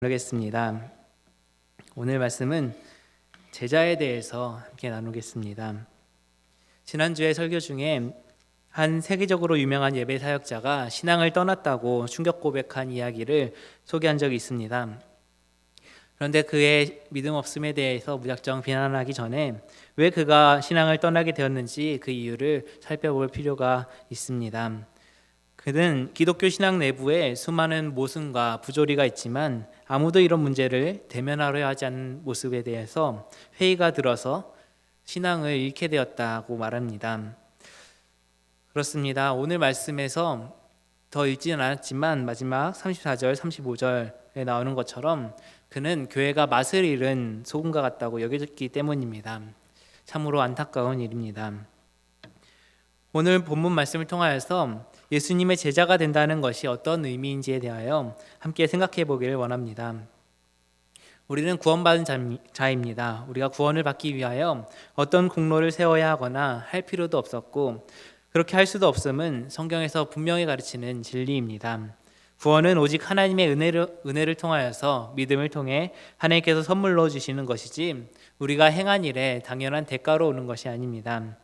나누겠습니다. 오늘 말씀은 제자에 대해서 함께 나누겠습니다. 지난주에 설교 중에 한 세계적으로 유명한 예배 사역자가 신앙을 떠났다고 충격 고백한 이야기를 소개한 적이 있습니다. 그런데 그의 믿음 없음에 대해서 무작정 비난하기 전에 왜 그가 신앙을 떠나게 되었는지 그 이유를 살펴볼 필요가 있습니다. 그는 기독교 신앙 내부에 수많은 모순과 부조리가 있지만 아무도 이런 문제를 대면하려 하지 않는 모습에 대해서 회의가 들어서 신앙을 잃게 되었다고 말합니다. 그렇습니다. 오늘 말씀에서 더 읽지는 않았지만 마지막 34절, 35절에 나오는 것처럼 그는 교회가 맛을 잃은 소금과 같다고 여겨졌기 때문입니다. 참으로 안타까운 일입니다. 오늘 본문 말씀을 통하여서 예수님의 제자가 된다는 것이 어떤 의미인지에 대하여 함께 생각해 보기를 원합니다. 우리는 구원받은 자입니다. 우리가 구원을 받기 위하여 어떤 공로를 세워야 하거나 할 필요도 없었고 그렇게 할 수도 없음은 성경에서 분명히 가르치는 진리입니다. 구원은 오직 하나님의 은혜를 통하여서 믿음을 통해 하나님께서 선물로 주시는 것이지 우리가 행한 일에 당연한 대가로 오는 것이 아닙니다.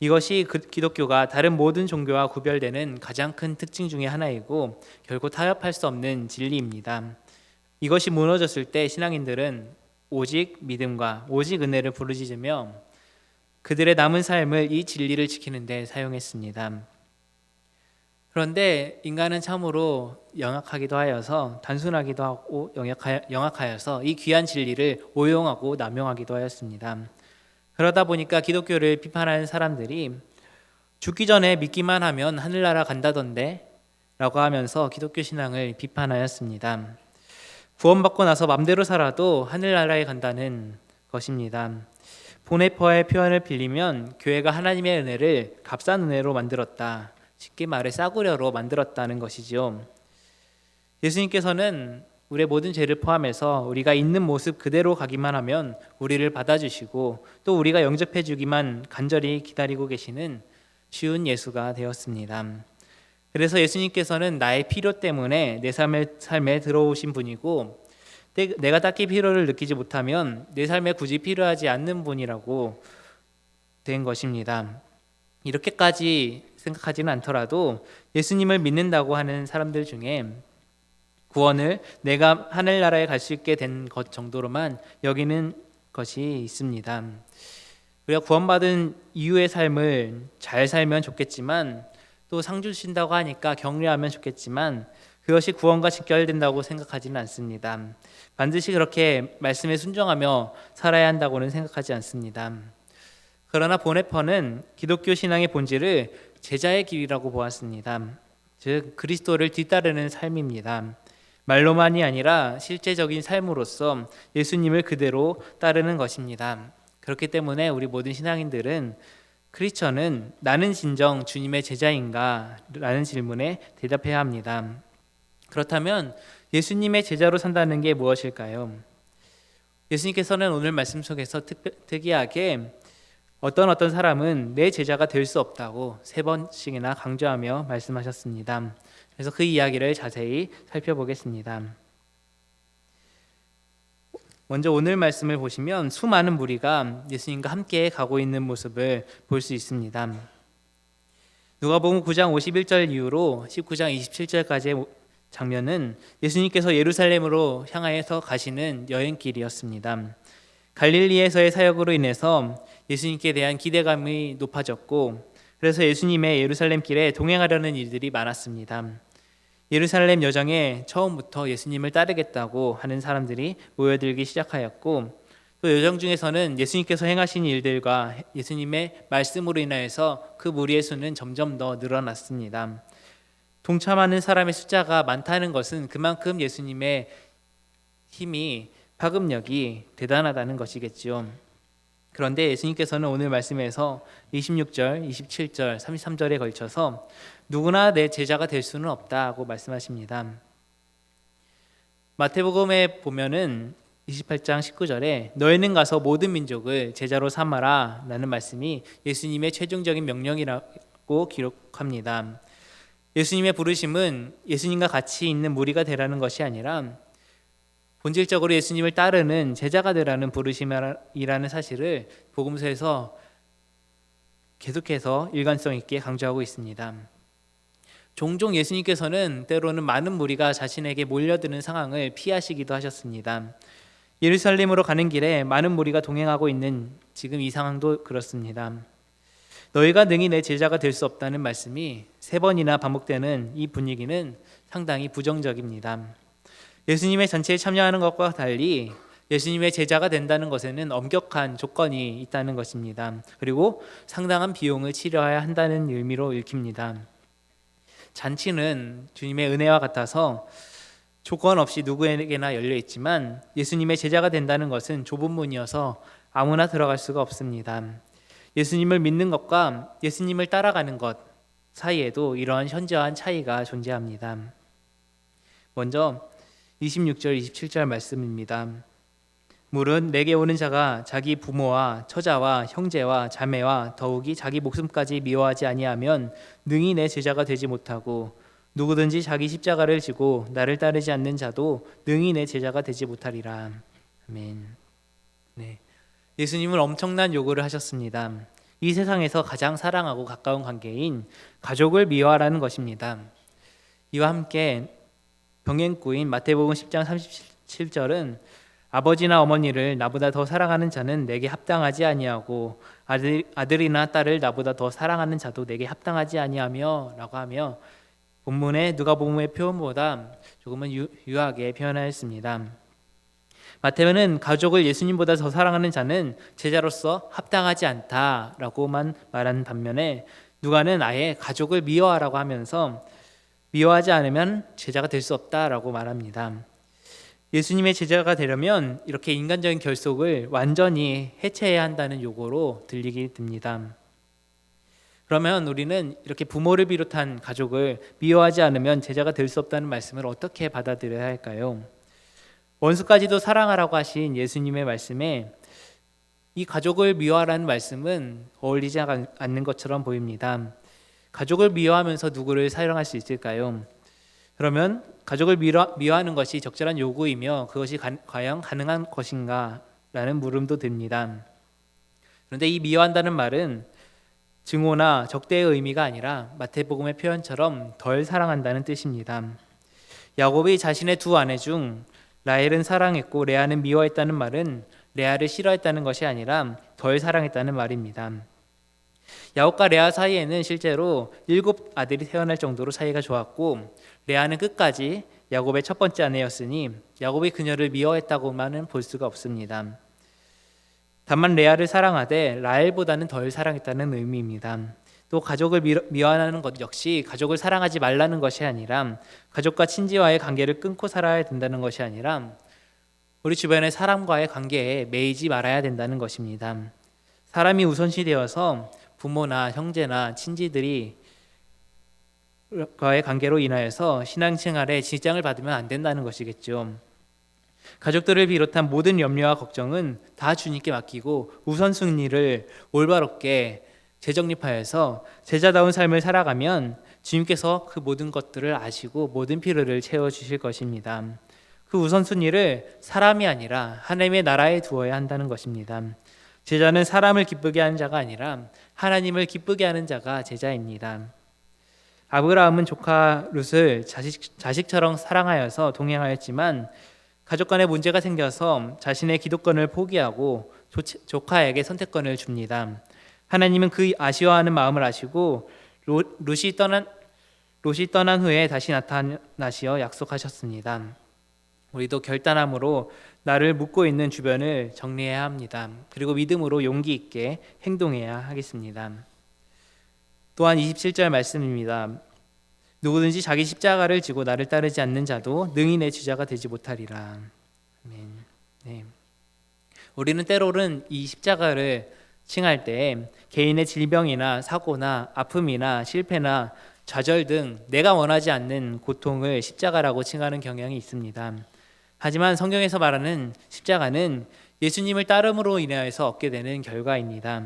이것이 기독교가 다른 모든 종교와 구별되는 가장 큰 특징 중에 하나이고 결코 타협할 수 없는 진리입니다. 이것이 무너졌을 때 신앙인들은 오직 믿음과 오직 은혜를 부르짖으며 그들의 남은 삶을 이 진리를 지키는 데 사용했습니다. 그런데 인간은 참으로 영악하기도 하여서 단순하기도 하고 영악하여서 이 귀한 진리를 오용하고 남용하기도 하였습니다. 그러다 보니까 기독교를 비판하는 사람들이 죽기 전에 믿기만 하면 하늘나라 간다던데 라고 하면서 기독교 신앙을 비판하였습니다. 구원받고 나서 맘대로 살아도 하늘나라에 간다는 것입니다. 보네퍼의 표현을 빌리면 교회가 하나님의 은혜를 값싼 은혜로 만들었다. 쉽게 말해 싸구려로 만들었다는 것이지요. 예수님께서는 우리의 모든 죄를 포함해서 우리가 있는 모습 그대로 가기만 하면 우리를 받아주시고 또 우리가 영접해 주기만 간절히 기다리고 계시는 쉬운 예수가 되었습니다. 그래서 예수님께서는 나의 필요 때문에 내 삶에 들어오신 분이고 내가 딱히 필요를 느끼지 못하면 내 삶에 굳이 필요하지 않는 분이라고 된 것입니다. 이렇게까지 생각하지는 않더라도 예수님을 믿는다고 하는 사람들 중에 구원을 내가 하늘나라에 갈 수 있게 된 것 정도로만 여기는 것이 있습니다. 우리가 구원받은 이후의 삶을 잘 살면 좋겠지만 또 상 주신다고 하니까 격려하면 좋겠지만 그것이 구원과 직결된다고 생각하지는 않습니다. 반드시 그렇게 말씀에 순종하며 살아야 한다고는 생각하지 않습니다. 그러나 보네퍼는 기독교 신앙의 본질을 제자의 길이라고 보았습니다. 즉 그리스도를 뒤따르는 삶입니다. 말로만이 아니라 실제적인 삶으로서 예수님을 그대로 따르는 것입니다. 그렇기 때문에 우리 모든 신앙인들은 크리스천은 나는 진정 주님의 제자인가? 라는 질문에 대답해야 합니다. 그렇다면 예수님의 제자로 산다는 게 무엇일까요? 예수님께서는 오늘 말씀 속에서 특이하게 어떤 사람은 내 제자가 될 수 없다고 3번씩이나 강조하며 말씀하셨습니다. 그래서 그 이야기를 자세히 살펴보겠습니다. 먼저 오늘 말씀을 보시면 수많은 무리가 예수님과 함께 가고 있는 모습을 볼 수 있습니다. 누가복음 9장 51절 이후로 19장 27절까지의 장면은 예수님께서 예루살렘으로 향하여서 가시는 여행길이었습니다. 갈릴리에서의 사역으로 인해서 예수님께 대한 기대감이 높아졌고 그래서 예수님의 예루살렘 길에 동행하려는 일들이 많았습니다. 예루살렘 여정에 처음부터 예수님을 따르겠다고 하는 사람들이 모여들기 시작하였고 또 여정 중에서는 예수님께서 행하신 일들과 예수님의 말씀으로 인하여서 그 무리의 수는 점점 더 늘어났습니다. 동참하는 사람의 숫자가 많다는 것은 그만큼 예수님의 힘이 파급력이 대단하다는 것이겠지요. 그런데 예수님께서는 오늘 말씀에서 26절, 27절, 33절에 걸쳐서 누구나 내 제자가 될 수는 없다고 말씀하십니다. 마태복음에 보면은 28장 19절에 너희는 가서 모든 민족을 제자로 삼아라 라는 말씀이 예수님의 최종적인 명령이라고 기록합니다. 예수님의 부르심은 예수님과 같이 있는 무리가 되라는 것이 아니라 본질적으로 예수님을 따르는 제자가 되라는 부르심이라는 사실을 복음서에서 계속해서 일관성 있게 강조하고 있습니다. 종종 예수님께서는 때로는 많은 무리가 자신에게 몰려드는 상황을 피하시기도 하셨습니다. 예루살렘으로 가는 길에 많은 무리가 동행하고 있는 지금 이 상황도 그렇습니다. 너희가 능히 내 제자가 될 수 없다는 말씀이 3번이나 반복되는 이 분위기는 상당히 부정적입니다. 예수님의 전체에 참여하는 것과 달리 예수님의 제자가 된다는 것에는 엄격한 조건이 있다는 것입니다. 그리고 상당한 비용을 치러야 한다는 의미로 읽힙니다. 잔치는 주님의 은혜와 같아서 조건 없이 누구에게나 열려 있지만 예수님의 제자가 된다는 것은 좁은 문이어서 아무나 들어갈 수가 없습니다. 예수님을 믿는 것과 예수님을 따라가는 것 사이에도 이러한 현저한 차이가 존재합니다. 먼저 26절, 27절 말씀입니다. 물은 내게 오는 자가 자기 부모와 처자와 형제와 자매와 더욱이 자기 목숨까지 미워하지 아니하면 능히 내 제자가 되지 못하고 누구든지 자기 십자가를 지고 나를 따르지 않는 자도 능히 내 제자가 되지 못하리라. 아멘. 네. 예수님은 엄청난 요구를 하셨습니다. 이 세상에서 가장 사랑하고 가까운 관계인 가족을 미워하라는 것입니다. 이와 함께 병행구인 마태복음 10장 37절은 아버지나 어머니를 나보다 더 사랑하는 자는 내게 합당하지 아니하고 아들이나 딸을 나보다 더 사랑하는 자도 내게 합당하지 아니하며 라고 하며 본문의 누가복음의 표현보다 조금은 유하게 표현하였습니다. 마태는 가족을 예수님보다 더 사랑하는 자는 제자로서 합당하지 않다라고만 말한 반면에 누가는 아예 가족을 미워하라고 하면서 미워하지 않으면 제자가 될 수 없다라고 말합니다. 예수님의 제자가 되려면 이렇게 인간적인 결속을 완전히 해체해야 한다는 요구로 들리게 됩니다. 그러면 우리는 이렇게 부모를 비롯한 가족을 미워하지 않으면 제자가 될 수 없다는 말씀을 어떻게 받아들여야 할까요? 원수까지도 사랑하라고 하신 예수님의 말씀에 이 가족을 미워하라는 말씀은 어울리지 않는 것처럼 보입니다. 가족을 미워하면서 누구를 사랑할 수 있을까요? 그러면 가족을 미워하는 것이 적절한 요구이며 그것이 과연 가능한 것인가? 라는 물음도 듭니다. 그런데 이 미워한다는 말은 증오나 적대의 의미가 아니라 마태복음의 표현처럼 덜 사랑한다는 뜻입니다. 야곱이 자신의 2 아내 중 라헬은 사랑했고 레아는 미워했다는 말은 레아를 싫어했다는 것이 아니라 덜 사랑했다는 말입니다. 야곱과 레아 사이에는 실제로 7 아들이 태어날 정도로 사이가 좋았고 레아는 끝까지 야곱의 첫 번째 아내였으니 야곱이 그녀를 미워했다고만은 볼 수가 없습니다. 다만 레아를 사랑하되 라헬보다는 덜 사랑했다는 의미입니다. 또 가족을 미워하는 것 역시 가족을 사랑하지 말라는 것이 아니라 가족과 친지와의 관계를 끊고 살아야 된다는 것이 아니라 우리 주변의 사람과의 관계에 매이지 말아야 된다는 것입니다. 사람이 우선시 되어서 부모나 형제나 친지들이 과의 관계로 인하여서 신앙생활에 지장을 받으면 안 된다는 것이겠죠. 가족들을 비롯한 모든 염려와 걱정은 다 주님께 맡기고 우선순위를 올바롭게 재정립하여서 제자다운 삶을 살아가면 주님께서 그 모든 것들을 아시고 모든 필요를 채워주실 것입니다. 그 우선순위를 사람이 아니라 하나님의 나라에 두어야 한다는 것입니다. 제자는 사람을 기쁘게 하는 자가 아니라 하나님을 기쁘게 하는 자가 제자입니다. 아브라함은 조카 룻을 자식처럼 사랑하여서 동행하였지만 가족 간에 문제가 생겨서 자신의 기득권을 포기하고 조카에게 선택권을 줍니다. 하나님은 그 아쉬워하는 마음을 아시고 룻이 떠난 후에 다시 나타나시어 약속하셨습니다. 우리도 결단함으로 나를 묻고 있는 주변을 정리해야 합니다. 그리고 믿음으로 용기 있게 행동해야 하겠습니다. 또한 27절 말씀입니다. 누구든지 자기 십자가를 지고 나를 따르지 않는 자도 능히 내 제자가 되지 못하리라. 아멘. 네. 우리는 때로는 이 십자가를 칭할 때 개인의 질병이나 사고나 아픔이나 실패나 좌절 등 내가 원하지 않는 고통을 십자가라고 칭하는 경향이 있습니다. 하지만 성경에서 말하는 십자가는 예수님을 따름으로 인하여서 얻게 되는 결과입니다.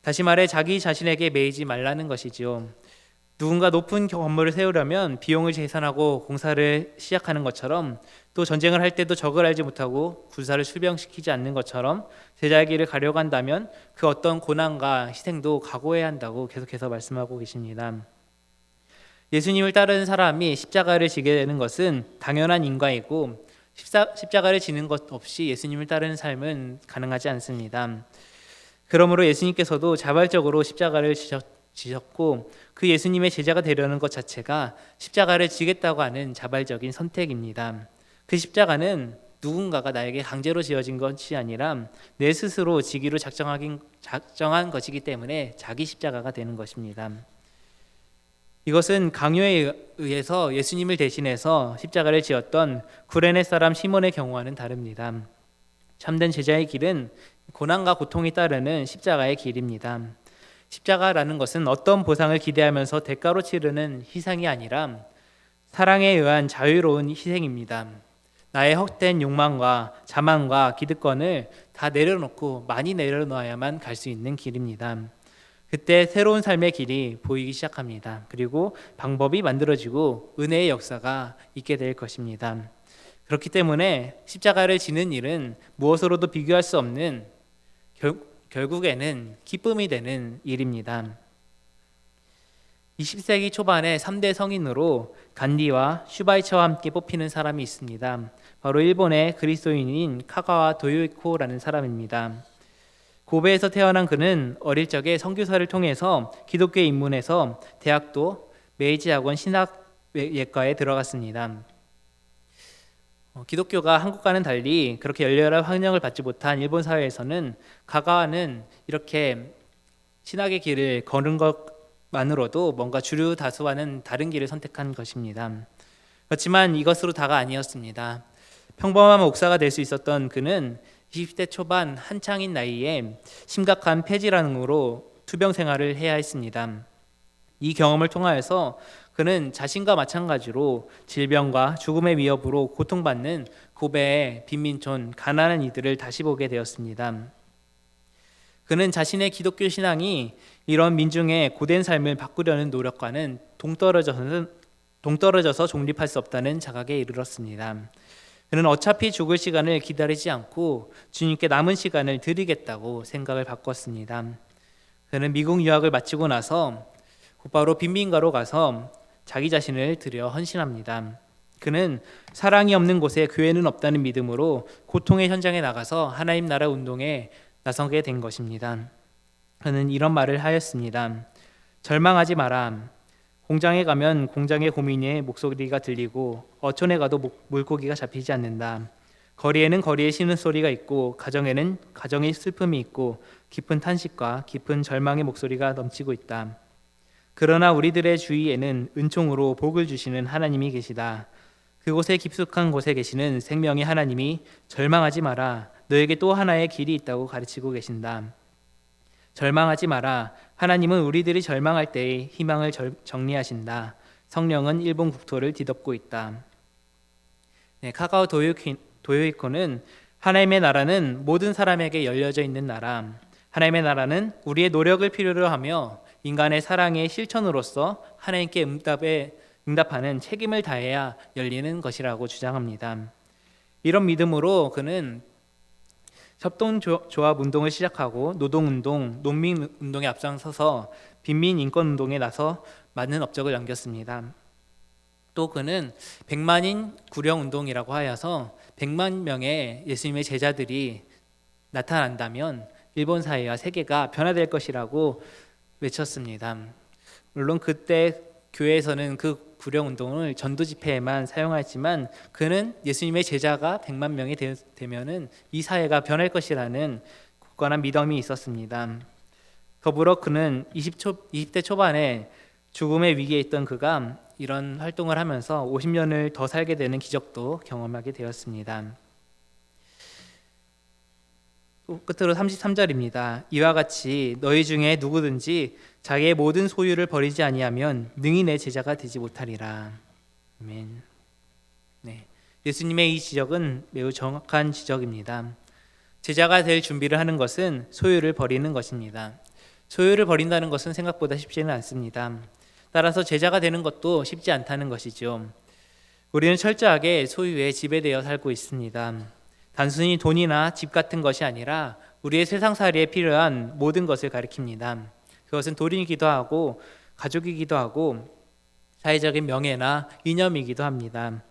다시 말해 자기 자신에게 매이지 말라는 것이지요. 누군가 높은 건물을 세우려면 비용을 계산하고 공사를 시작하는 것처럼 또 전쟁을 할 때도 적을 알지 못하고 군사를 출병시키지 않는 것처럼 제자의 길을 가려고 한다면 그 어떤 고난과 희생도 각오해야 한다고 계속해서 말씀하고 계십니다. 예수님을 따르는 사람이 십자가를 지게 되는 것은 당연한 인과이고 십자가를 지는 것 없이 예수님을 따르는 삶은 가능하지 않습니다. 그러므로 예수님께서도 자발적으로 십자가를 지셨고 그 예수님의 제자가 되려는 것 자체가 십자가를 지겠다고 하는 자발적인 선택입니다. 그 십자가는 누군가가 나에게 강제로 지어진 것이 아니라 내 스스로 지기로 작정한 것이기 때문에 자기 십자가가 되는 것입니다. 이것은 강요에 의해서 예수님을 대신해서 십자가를 지었던 구레네 사람 시몬의 경우와는 다릅니다. 참된 제자의 길은 고난과 고통이 따르는 십자가의 길입니다. 십자가라는 것은 어떤 보상을 기대하면서 대가로 치르는 희생이 아니라 사랑에 의한 자유로운 희생입니다. 나의 헛된 욕망과 자만과 기득권을 다 내려놓고 많이 내려놓아야만 갈 수 있는 길입니다. 그때 새로운 삶의 길이 보이기 시작합니다. 그리고 방법이 만들어지고 은혜의 역사가 있게 될 것입니다. 그렇기 때문에 십자가를 지는 일은 무엇으로도 비교할 수 없는 결국에는 기쁨이 되는 일입니다. 20세기 초반에 3대 성인으로 간디와 슈바이처와 함께 뽑히는 사람이 있습니다. 바로 일본의 그리스도인인 카가와 도요이코라는 사람입니다. 고베에서 태어난 그는 어릴 적에 선교사를 통해서 기독교에 입문해서 대학도 메이지학원 신학예과에 들어갔습니다. 기독교가 한국과는 달리 그렇게 열렬한 환영을 받지 못한 일본 사회에서는 가가와는 이렇게 신학의 길을 걸은 것만으로도 뭔가 주류 다수와는 다른 길을 선택한 것입니다. 그렇지만 이것으로 다가 아니었습니다. 평범한 목사가 될 수 있었던 그는 20대 초반 한창인 나이에 심각한 폐질환으로 투병 생활을 해야 했습니다. 이 경험을 통하여서 그는 자신과 마찬가지로 질병과 죽음의 위협으로 고통받는 고베의 빈민촌 가난한 이들을 다시 보게 되었습니다. 그는 자신의 기독교 신앙이 이런 민중의 고된 삶을 바꾸려는 노력과는 동떨어져서 존립할 수 없다는 자각에 이르렀습니다. 그는 어차피 죽을 시간을 기다리지 않고 주님께 남은 시간을 드리겠다고 생각을 바꿨습니다. 그는 미국 유학을 마치고 나서 곧바로 빈민가로 가서 자기 자신을 들여 헌신합니다. 그는 사랑이 없는 곳에 교회는 없다는 믿음으로 고통의 현장에 나가서 하나님 나라 운동에 나서게 된 것입니다. 그는 이런 말을 하였습니다. 절망하지 마라. 공장에 가면 공장의 고민의 목소리가 들리고 어촌에 가도 물고기가 잡히지 않는다. 거리에는 거리의 신음소리가 있고 가정에는 가정의 슬픔이 있고 깊은 탄식과 깊은 절망의 목소리가 넘치고 있다. 그러나 우리들의 주위에는 은총으로 복을 주시는 하나님이 계시다. 그곳에 깊숙한 곳에 계시는 생명의 하나님이 절망하지 마라. 너에게 또 하나의 길이 있다고 가르치고 계신다. 절망하지 마라. 하나님은 우리들이 절망할 때의 희망을 정리하신다. 성령은 일본 국토를 뒤덮고 있다. 카가오 도요이코는 하나님의 나라는 모든 사람에게 열려져 있는 나라. 하나님의 나라는 우리의 노력을 필요로 하며 인간의 사랑의 실천으로서 하나님께 응답하는 책임을 다해야 열리는 것이라고 주장합니다. 이런 믿음으로 그는 협동조합 운동을 시작하고 노동운동, 농민운동에 앞장서서 빈민인권운동에 나서 많은 업적을 남겼습니다. 또 그는 100만인 구령운동이라고 하여서 100만 명의 예수님의 제자들이 나타난다면 일본 사회와 세계가 변화될 것이라고 외쳤습니다. 물론 그때 교회에서는 그 구령운동을 전도 집회에만 사용하였지만 그는 예수님의 제자가 100만 명이 되면은 이 사회가 변할 것이라는 굳건한 믿음이 있었습니다. 더불어 그는 20대 초반에 죽음의 위기에 있던 그가 이런 활동을 하면서 50년을 더 살게 되는 기적도 경험하게 되었습니다. 또 끝으로 33절입니다. 이와 같이 너희 중에 누구든지 자기의 모든 소유를 버리지 아니하면 능히 내 제자가 되지 못하리라. 아멘. 예수님의 이 지적은 매우 정확한 지적입니다. 제자가 될 준비를 하는 것은 소유를 버리는 것입니다. 소유를 버린다는 것은 생각보다 쉽지는 않습니다. 따라서 제자가 되는 것도 쉽지 않다는 것이죠. 우리는 철저하게 소유에 지배되어 살고 있습니다. 단순히 돈이나 집 같은 것이 아니라 우리의 세상살이에 필요한 모든 것을 가리킵니다. 그것은 돈이기도 하고 가족이기도 하고 사회적인 명예나 이념이기도 합니다.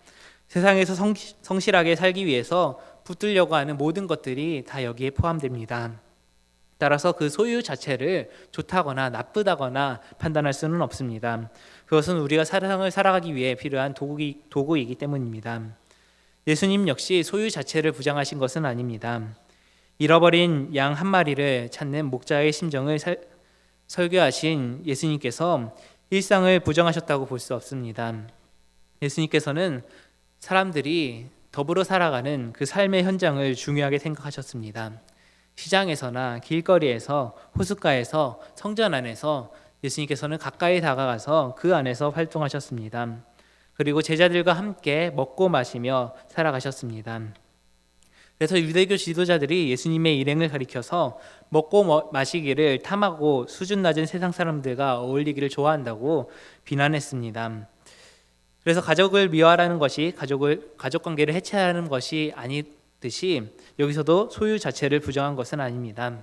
세상에서 성실하게 살기 위해서 붙들려고 하는 모든 것들이 다 여기에 포함됩니다. 따라서 그 소유 자체를 좋다거나 나쁘다거나 판단할 수는 없습니다. 그것은 우리가 세상을 살아가기 위해 필요한 도구이기 때문입니다. 예수님 역시 소유 자체를 부정하신 것은 아닙니다. 잃어버린 양 한 마리를 찾는 목자의 심정을 설교하신 예수님께서 일상을 부정하셨다고 볼 수 없습니다. 예수님께서는 사람들이 더불어 살아가는 그 삶의 현장을 중요하게 생각하셨습니다. 시장에서나 길거리에서, 호숫가에서, 성전 안에서 예수님께서는 가까이 다가가서 그 안에서 활동하셨습니다. 그리고 제자들과 함께 먹고 마시며 살아가셨습니다. 그래서 유대교 지도자들이 예수님의 일행을 가리켜서 먹고 마시기를 탐하고 수준 낮은 세상 사람들과 어울리기를 좋아한다고 비난했습니다. 그래서 가족을 미워하라는 것이 가족 관계를 해체하는 것이 아니듯이 여기서도 소유 자체를 부정한 것은 아닙니다.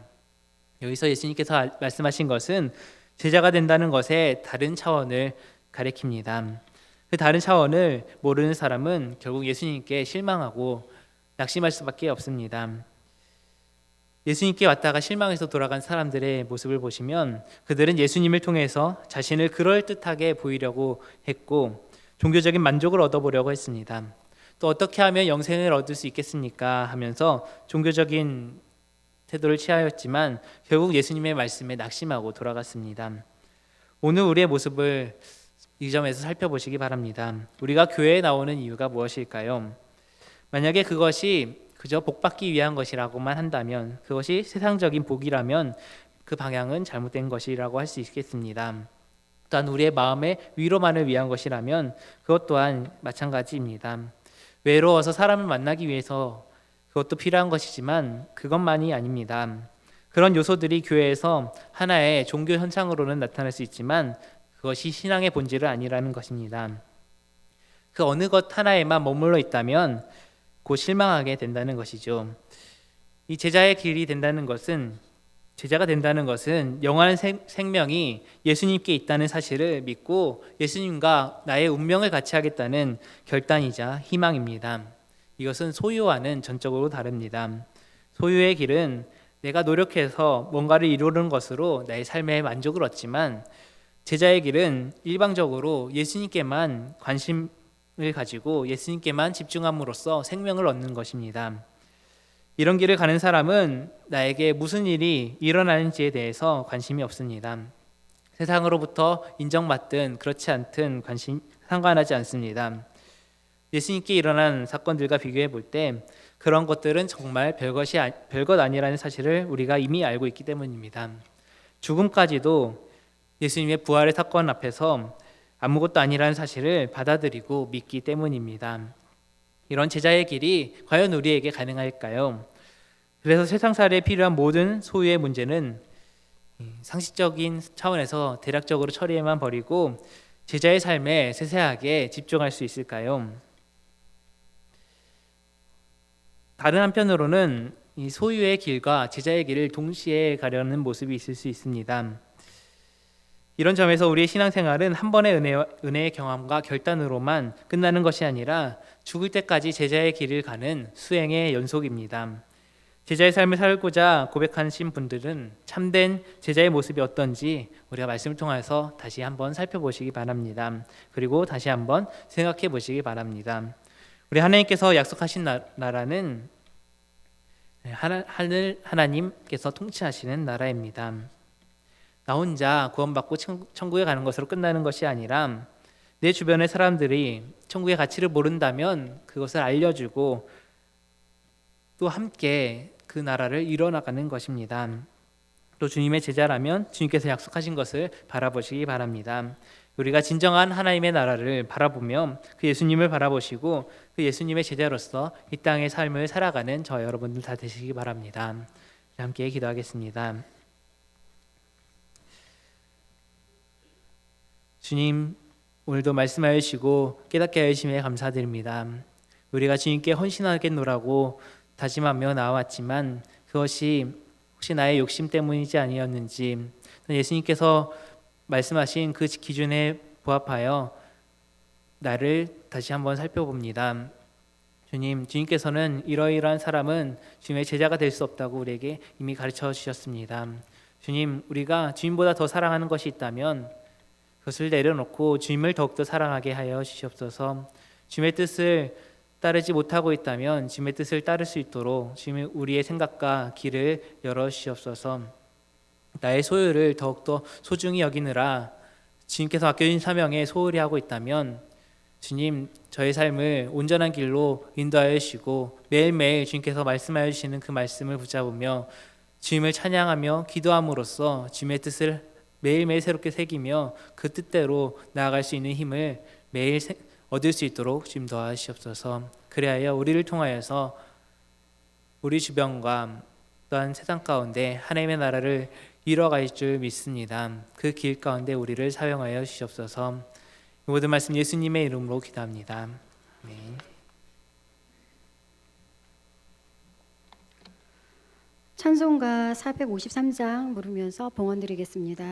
여기서 예수님께서 말씀하신 것은 제자가 된다는 것의 다른 차원을 가리킵니다. 그 다른 차원을 모르는 사람은 결국 예수님께 실망하고 낙심할 수밖에 없습니다. 예수님께 왔다가 실망해서 돌아간 사람들의 모습을 보시면 그들은 예수님을 통해서 자신을 그럴듯하게 보이려고 했고 종교적인 만족을 얻어보려고 했습니다. 또 어떻게 하면 영생을 얻을 수 있겠습니까? 하면서 종교적인 태도를 취하였지만 결국 예수님의 말씀에 낙심하고 돌아갔습니다. 오늘 우리의 모습을 이 점에서 살펴보시기 바랍니다. 우리가 교회에 나오는 이유가 무엇일까요? 만약에 그것이 그저 복받기 위한 것이라고만 한다면, 그것이 세상적인 복이라면 그 방향은 잘못된 것이라고 할 수 있겠습니다. 또한 우리의 마음의 위로만을 위한 것이라면 그것 또한 마찬가지입니다. 외로워서 사람을 만나기 위해서 그것도 필요한 것이지만 그것만이 아닙니다. 그런 요소들이 교회에서 하나의 종교 현상으로는 나타날 수 있지만 그것이 신앙의 본질은 아니라는 것입니다. 그 어느 것 하나에만 머물러 있다면 곧 실망하게 된다는 것이죠. 이 제자가 된다는 것은 영원한 생명이 예수님께 있다는 사실을 믿고 예수님과 나의 운명을 같이 하겠다는 결단이자 희망입니다. 이것은 소유와는 전적으로 다릅니다. 소유의 길은 내가 노력해서 뭔가를 이루는 것으로 나의 삶의 만족을 얻지만, 제자의 길은 일방적으로 예수님께만 관심을 가지고 예수님께만 집중함으로써 생명을 얻는 것입니다. 이런 길을 가는 사람은 나에게 무슨 일이 일어나는지에 대해서 관심이 없습니다. 세상으로부터 인정받든 그렇지 않든 상관하지 않습니다. 예수님께 일어난 사건들과 비교해 볼 때 그런 것들은 정말 별것 아니라는 사실을 우리가 이미 알고 있기 때문입니다. 죽음까지도 예수님의 부활의 사건 앞에서 아무것도 아니라는 사실을 받아들이고 믿기 때문입니다. 이런 제자의 길이 과연 우리에게 가능할까요? 그래서 세상살이에 필요한 모든 소유의 문제는 상식적인 차원에서 대략적으로 처리해만 버리고 제자의 삶에 세세하게 집중할 수 있을까요? 다른 한편으로는 이 소유의 길과 제자의 길을 동시에 가려는 모습이 있을 수 있습니다. 이런 점에서 우리의 신앙생활은 한 번의 은혜의 경험과 결단으로만 끝나는 것이 아니라 죽을 때까지 제자의 길을 가는 수행의 연속입니다. 제자의 삶을 살고자 고백하신 분들은 참된 제자의 모습이 어떤지 우리가 말씀을 통해서 다시 한번 살펴보시기 바랍니다. 그리고 다시 한번 생각해 보시기 바랍니다. 우리 하나님께서 약속하신 나라는 하늘 하나님께서 통치하시는 나라입니다. 나 혼자 구원받고 천국에 가는 것으로 끝나는 것이 아니라 내 주변의 사람들이 천국의 가치를 모른다면 그것을 알려주고 또 함께 그 나라를 이뤄나가는 것입니다. 또 주님의 제자라면 주님께서 약속하신 것을 바라보시기 바랍니다. 우리가 진정한 하나님의 나라를 바라보며 그 예수님을 바라보시고 그 예수님의 제자로서 이 땅의 삶을 살아가는 저 여러분들 다 되시기 바랍니다. 함께 기도하겠습니다. 주님, 오늘도 말씀하여 주시고 깨닫게 하여 주심에 감사드립니다. 우리가 주님께 헌신하겠노라고 다짐하며 나왔지만 그것이 혹시 나의 욕심 때문이지 아니었는지 예수님께서 말씀하신 그 기준에 부합하여 나를 다시 한번 살펴봅니다. 주님께서는 이러이러한 사람은 주님의 제자가 될 수 없다고 우리에게 이미 가르쳐 주셨습니다. 주님, 우리가 주님보다 더 사랑하는 것이 있다면 그것을 내려놓고 주님을 더욱더 사랑하게 하여 주시옵소서. 주님의 뜻을 따르지 못하고 있다면 주님의 뜻을 따를 수 있도록 주님이 우리의 생각과 길을 열어 주시옵소서. 나의 소유를 더욱더 소중히 여기느라 주님께서 맡겨주신 사명에 소홀히 하고 있다면 주님, 저의 삶을 온전한 길로 인도하여 주시고 매일매일 주님께서 말씀하여 주시는 그 말씀을 붙잡으며 주님을 찬양하며 기도함으로써 주님의 뜻을 매일매일 새롭게 새기며 그 뜻대로 나아갈 수 있는 힘을 매일 얻을 수 있도록 주님 도와주시옵소서. 그리하여 우리를 통하여서 우리 주변과 또한 세상 가운데 하나님의 나라를 이뤄갈 줄 믿습니다. 그 길 가운데 우리를 사용하여 주시옵소서. 이 모든 말씀 예수님의 이름으로 기도합니다. 아멘. 찬송가 453장 부르면서 봉헌 드리겠습니다.